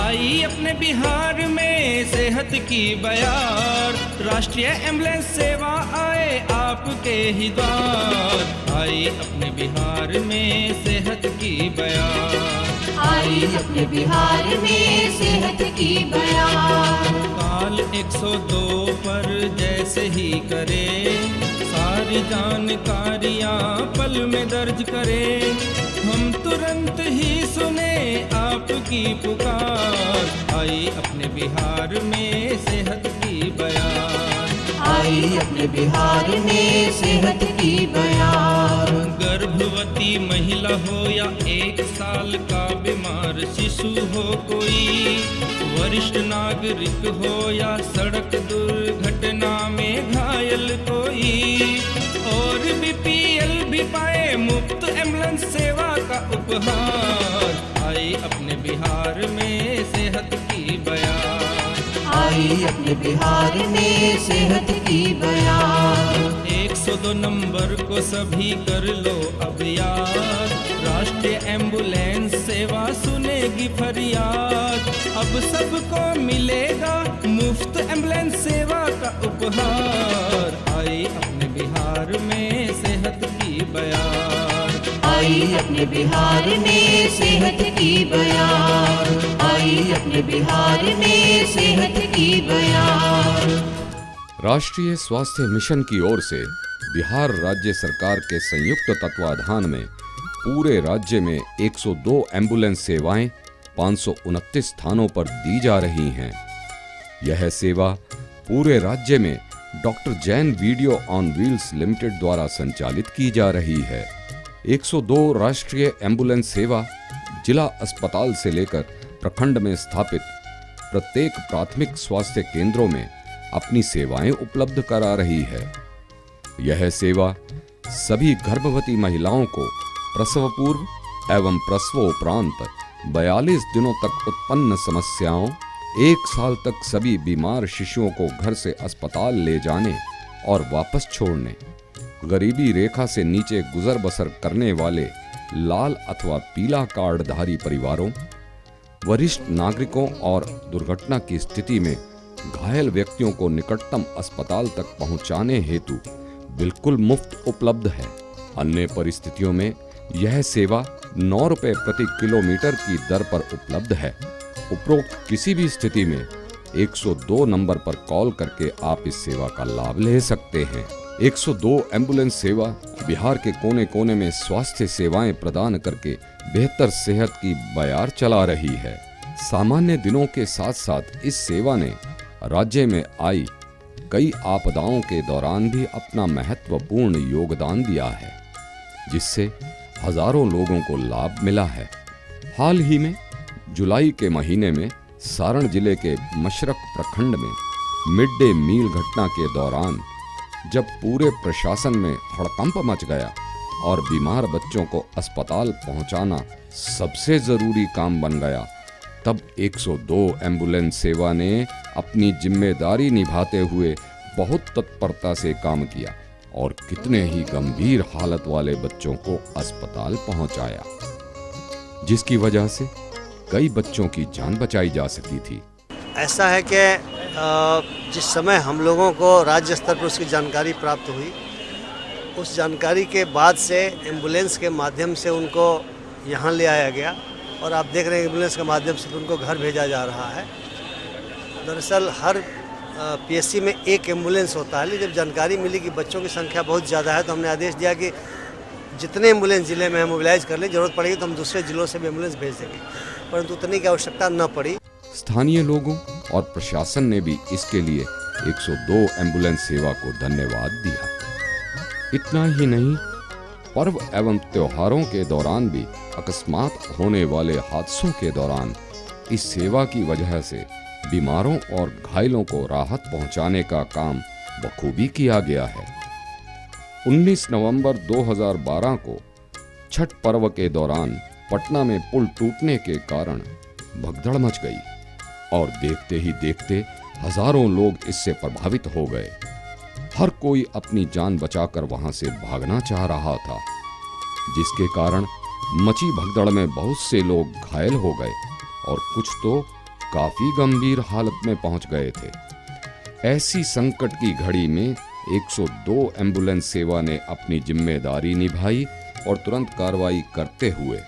आई अपने बिहार में सेहत की बयार, राष्ट्रीय एम्बुलेंस सेवा आए आपके ही द्वार। आई अपने बिहार में सेहत की बयार, आई अपने बिहार में सेहत की बयार। काल 102 पर जैसे ही करे, सारी जानकारियाँ पल में दर्ज करे। हम तुरंत ही सुने आपकी पुकार, आई अपने बिहार में सेहत की बयार। आई अपने बिहार में सेहत की बयार। गर्भवती महिला हो या 1 साल का बीमार शिशु हो कोई, वरिष्ठ नागरिक हो या सड़क दुर्घटना में घायल कोई, और BPL भी पाए मुफ्त एम्बुलेंस सेवा का उपहार। आई अपने बिहार में सेहत की बयार, आई अपने बिहार में सेहत की बयार। 102 नंबर को सभी कर लो अब याद, राष्ट्रीय एम्बुलेंस सेवा सुनेगी फरियाद। अब सबको मिलेगा मुफ्त एम्बुलेंस सेवा का उपहार। आई अपने बिहार में सेहत की बयार, आई अपने बिहार में सेहत की बयार। आई अपने बिहार में सेहत की बयार। राष्ट्रीय स्वास्थ्य मिशन की ओर से बिहार राज्य सरकार के संयुक्त तत्वाधान में पूरे राज्य में 102 एम्बुलेंस सेवाएं 529 स्थानों पर दी जा रही हैं। यह सेवा पूरे राज्य में doctor Jain video on wheels limited द्वारा संचालित की जा रही है। 102 राष्ट्रीय एम्बुलेंस सेवा जिला अस्पताल से लेकर प्रखंड में स्थापित प्रत्येक प्राथमिक स्वास्थ्य केंद्रों में अपनी सेवाएं उपलब्ध करा रही है। यह सेवा सभी गर्भवती महिलाओं को प्रसव पूर्व एवं प्रसवोपरांत 42 दिनों तक उत्पन्न समस्याओं, 1 साल तक सभी बीमार शिशुओं को घर से अस्पताल ले जाने और वापस छोड़ने, गरीबी रेखा से नीचे गुजर बसर करने वाले लाल अथवा पीला कार्डधारी परिवारों, वरिष्ठ नागरिकों और दुर्घटना की स्थिति में घायल व्यक्तियों को निकटतम अस्पताल तक पहुंचाने हेतु बिल्कुल मुफ्त उपलब्ध है। अन्य परिस्थितियों में यह सेवा 9 रुपए प्रति किलोमीटर की दर पर उपलब्ध है। उपरोक्त किसी भी स्थिति में 102 नंबर पर कॉल करके आप इस सेवा का लाभ ले सकते हैं। 102 एम्बुलेंस सेवा बिहार के कोने कोने में स्वास्थ्य सेवाएं प्रदान करके बेहतर सेहत की बयार चला रही है। सामान्य दिनों के साथ साथ इस सेवा ने राज्य में आई कई आपदाओं के दौरान भी अपना महत्वपूर्ण योगदान दिया है, जिससे हजारों लोगों को लाभ मिला है। हाल ही में जुलाई के महीने में सारण जिले के मशरक प्रखंड में मिड डे मील घटना के दौरान जब पूरे प्रशासन में हड़कंप मच गया और बीमार बच्चों को अस्पताल पहुंचाना सबसे जरूरी काम बन गया, तब 102 एम्बुलेंस सेवा ने अपनी जिम्मेदारी निभाते हुए बहुत तत्परता से काम किया और कितने ही गंभीर हालत वाले बच्चों को अस्पताल पहुंचाया, जिसकी वजह से कई बच्चों की जान बचाई जा सकी थी। ऐसा है कि जिस समय हम लोगों को राज्य स्तर पर उसकी जानकारी प्राप्त हुई, उस जानकारी के बाद से एम्बुलेंस के माध्यम से उनको यहाँ ले आया गया और आप देख रहे हैं एम्बुलेंस के माध्यम से उनको घर भेजा जा रहा है। दरअसल हर PSC में एक एम्बुलेंस होता है, लेकिन जब जानकारी मिली कि बच्चों की संख्या बहुत ज़्यादा है तो हमने आदेश दिया कि जितने एम्बुलेंस ज़िले में हम मोबिलाइज कर लें, ज़रूरत पड़ेगी तो हम दूसरे ज़िलों से भी एम्बुलेंस भेज देंगे, परंतु उतनी की आवश्यकता न पड़ी। स्थानीय लोगों और प्रशासन ने भी इसके लिए 102 एम्बुलेंस सेवा को धन्यवाद दिया। इतना ही नहीं, पर्व एवं त्योहारों के दौरान भी अकस्मात होने वाले हादसों के दौरान इस सेवा की वजह से बीमारों और घायलों को राहत पहुंचाने का काम बखूबी किया गया है। 19 नवंबर 2012 को छठ पर्व के दौरान पटना में पुल टूटने के कारण भगदड़ मच गई और देखते ही देखते हजारों लोग इससे प्रभावित हो गए। हर कोई अपनी जान बचाकर वहां से भागना चाह रहा था, जिसके कारण मची भगदड़ में बहुत से लोग घायल हो गए और कुछ तो काफी गंभीर हालत में पहुंच गए थे। ऐसी संकट की घड़ी में 102 एम्बुलेंस सेवा ने अपनी जिम्मेदारी निभाई और तुरंत कार्रवाई करते हुए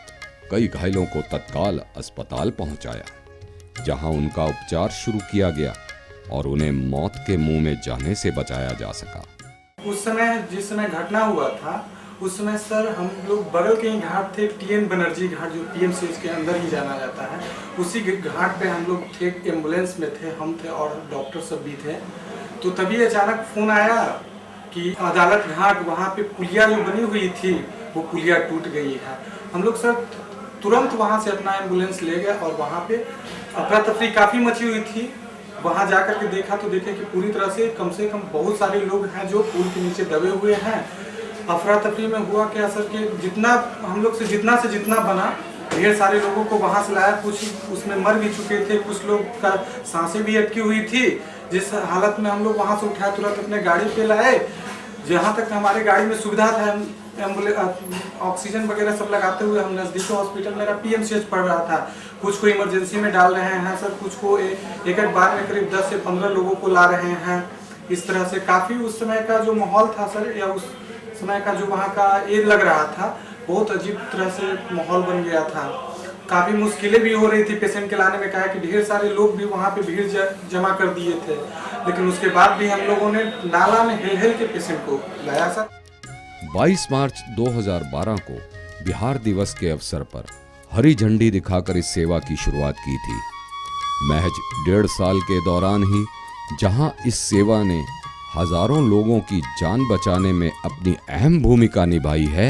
कई घायलों को तत्काल अस्पताल पहुंचाया, जहां उनका उपचार शुरू किया गया और उन्हें मौत के मुंह में जाने से बचाया जा सका। उस समय जिस समय घटना हुआ था उस समय सर हम लोग बगल के ही घाट थे, TN बनर्जी घाट जो PMCH के अंदर ही जाना जाता है, उसी घाट पे हम लोग थे, एम्बुलेंस में थे, हम थे और डॉक्टर सब भी थे। तो तभी अचानक फ़ोन आया कि अदालत घाट वहाँ पे पुलिया जो बनी हुई थी वो पुलिया टूट गई है। हम लोग सर तुरंत वहाँ से अपना एम्बुलेंस ले गए और वहाँ पे अफरा तफरी काफ़ी मची हुई थी। वहाँ जाकर के देखा तो देखे कि पूरी तरह से कम बहुत सारे लोग हैं जो पुल के नीचे दबे हुए हैं। अफरा तफरी में हुआ क्या सर कि जितना हम लोग से जितना बना, ढेर सारे लोगों को वहाँ से लाया, कुछ उसमें मर भी चुके थे, कुछ लोग का सांसें भी अटकी हुई थी। जिस हालत में हम लोग वहाँ से उठाए तुरंत अपने गाड़ी पे लाए, जहाँ तक हमारे गाड़ी में सुविधा था, ऑक्सीजन वगैरह सब लगाते हुए हम नज़दीकी हॉस्पिटल, मेरा PMCH पड़ रहा था, कुछ को इमरजेंसी में डाल रहे हैं सर, कुछ को एक बार में करीब 10 से 15 लोगों को ला रहे हैं। इस तरह से काफ़ी उस समय का जो माहौल था सर, या उस समय का जो वहाँ का ये लग रहा था, बहुत अजीब तरह से माहौल बन गया था। काफ़ी मुश्किलें भी हो रही थी पेशेंट के लाने में, कहा कि ढेर सारे लोग भी वहाँ पे भीड़ जमा कर दिए थे, लेकिन उसके बाद भी हम लोगों ने नाला में हिल के पेशेंट को लाया सर। 22 मार्च 2012 को बिहार दिवस के अवसर पर हरी झंडी दिखाकर इस सेवा की शुरुआत की थी। महज 1.5 साल के दौरान ही जहां इस सेवा ने हजारों लोगों की जान बचाने में अपनी अहम भूमिका निभाई है,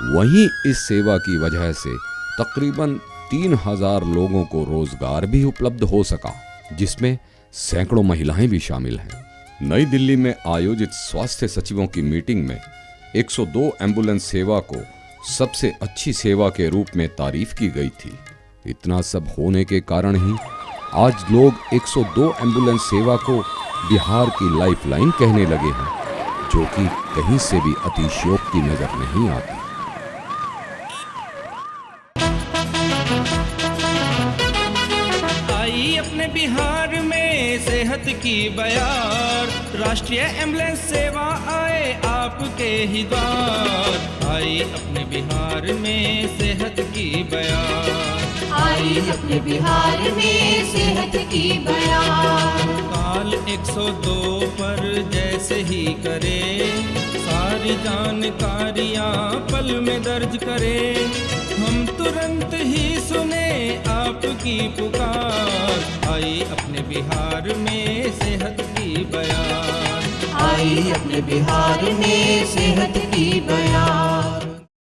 वहीं इस सेवा की वजह से तकरीबन 3000 लोगों को रोजगार भी उपलब्ध हो सका, जिसमें सैकड़ों महिलाएं भी शामिल हैं। नई दिल्ली में आयोजित स्वास्थ्य सचिवों की मीटिंग में 102 एम्बुलेंस सेवा को सबसे अच्छी सेवा के रूप में तारीफ की गई थी। इतना सब होने के कारण ही आज लोग 102 एम्बुलेंस सेवा को बिहार की लाइफलाइन कहने लगे हैं, जो कि कहीं से भी अतिशयोक्ति नजर नहीं आती। आई अपने बिहार में सेहत की बयार, राष्ट्रीय एम्बुलेंस सेवा आए आपके ही द्वार। आई अपने बिहार में सेहत की बयार, आई अपने बिहार में सेहत की बयार। काल 102 पर जैसे ही करे, सारी जानकारियाँ पल में दर्ज करे, हम तुरंत ही सुने आपकी पुकार। आई अपने बिहार में सेहत की बयार, आई अपने बिहार में सेहत की बयार।